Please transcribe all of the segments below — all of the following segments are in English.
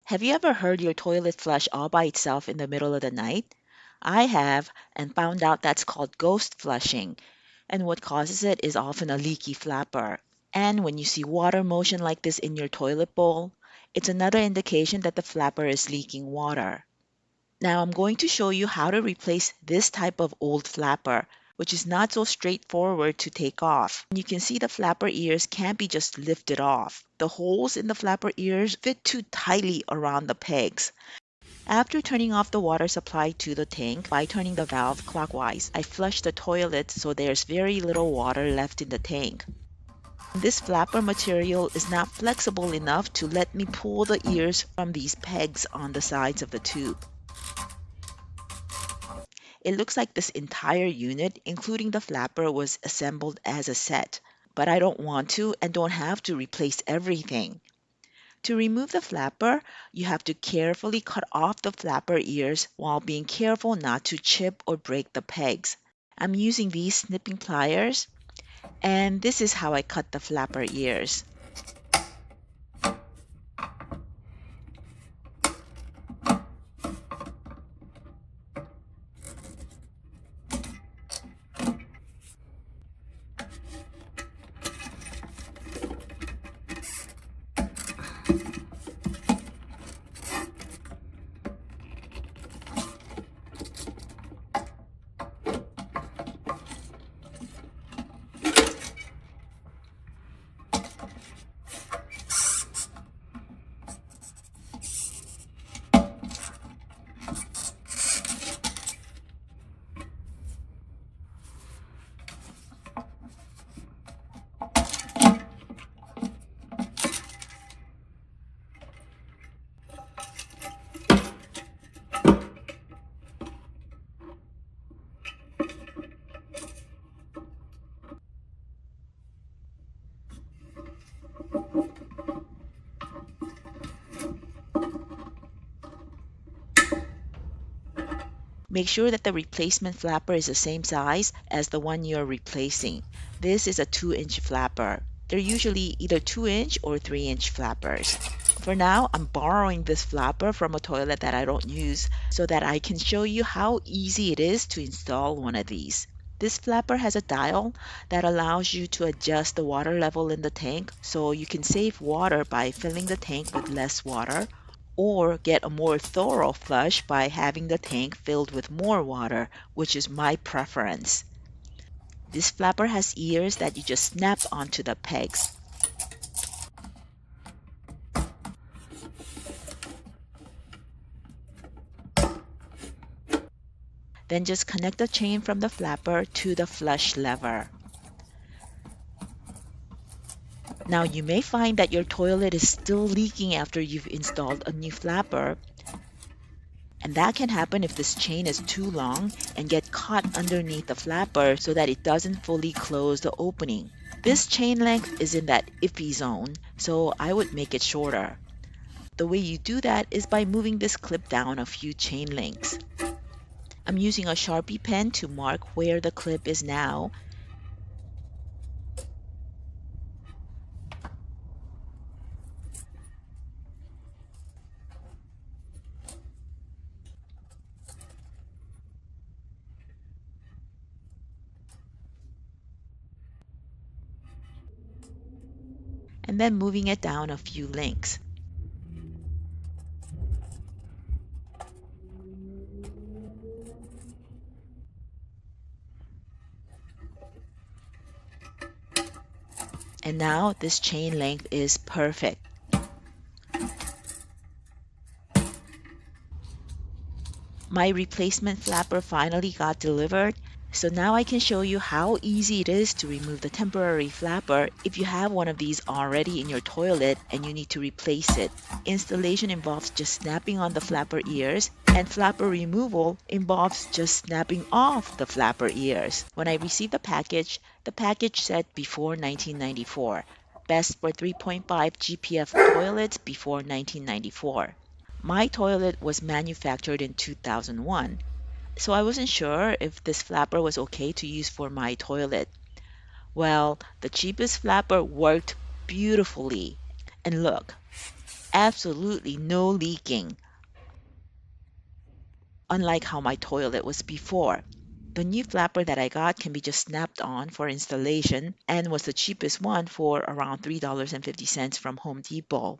Have you ever heard your toilet flush all by itself in the middle of the night? I have, and found out that's called ghost flushing, and what causes it is often a leaky flapper. And when you see water motion like this in your toilet bowl, it's another indication that the flapper is leaking water. Now I'm going to show you how to replace this type of old flapper, which is not so straightforward to take off. You can see the flapper ears can't be just lifted off. The holes in the flapper ears fit too tightly around the pegs. After turning off the water supply to the tank by turning the valve clockwise, I flush the toilet so there's very little water left in the tank. This flapper material is not flexible enough to let me pull the ears from these pegs on the sides of the tube. It looks like this entire unit, including the flapper, was assembled as a set, but I don't want to and don't have to replace everything. To remove the flapper, you have to carefully cut off the flapper ears while being careful not to chip or break the pegs. I'm using these snipping pliers, and this is how I cut the flapper ears. Make sure that the replacement flapper is the same size as the one you're replacing. This is a 2-inch flapper. They're usually either 2-inch or 3-inch flappers. For now, I'm borrowing this flapper from a toilet that I don't use so that I can show you how easy it is to install one of these. This flapper has a dial that allows you to adjust the water level in the tank so you can save water by filling the tank with less water, or get a more thorough flush by having the tank filled with more water, which is my preference. This flapper has ears that you just snap onto the pegs. Then just connect the chain from the flapper to the flush lever. Now you may find that your toilet is still leaking after you've installed a new flapper, and that can happen if this chain is too long and get caught underneath the flapper so that it doesn't fully close the opening. This chain length is in that iffy zone, so I would make it shorter. The way you do that is by moving this clip down a few chain lengths. I'm using a Sharpie pen to mark where the clip is now. And then moving it down a few lengths. And now this chain length is perfect. My replacement flapper finally got delivered, so now I can show you how easy it is to remove the temporary flapper if you have one of these already in your toilet and you need to replace it. Installation involves just snapping on the flapper ears, and flapper removal involves just snapping off the flapper ears. When I received the package said before 1994, best for 3.5 GPF toilets before 1994. My toilet was manufactured in 2001, so I wasn't sure if this flapper was okay to use for my toilet. Well, the cheapest flapper worked beautifully. And look, Absolutely no leaking, unlike how my toilet was before. The new flapper that I got can be just snapped on for installation and was the cheapest one for around $3.50 from Home Depot.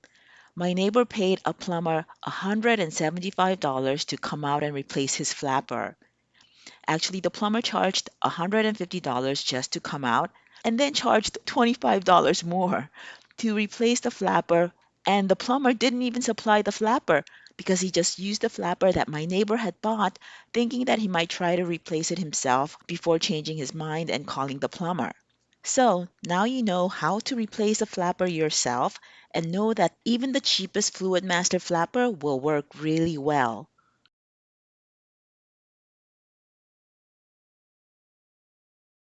My neighbor paid a plumber $175 to come out and replace his flapper. Actually, the plumber charged $150 just to come out and then charged $25 more to replace the flapper. And the plumber didn't even supply the flapper because he just used the flapper that my neighbor had bought, thinking that he might try to replace it himself before changing his mind and calling the plumber. So now you know how to replace a flapper yourself and know that even the cheapest Fluidmaster flapper will work really well.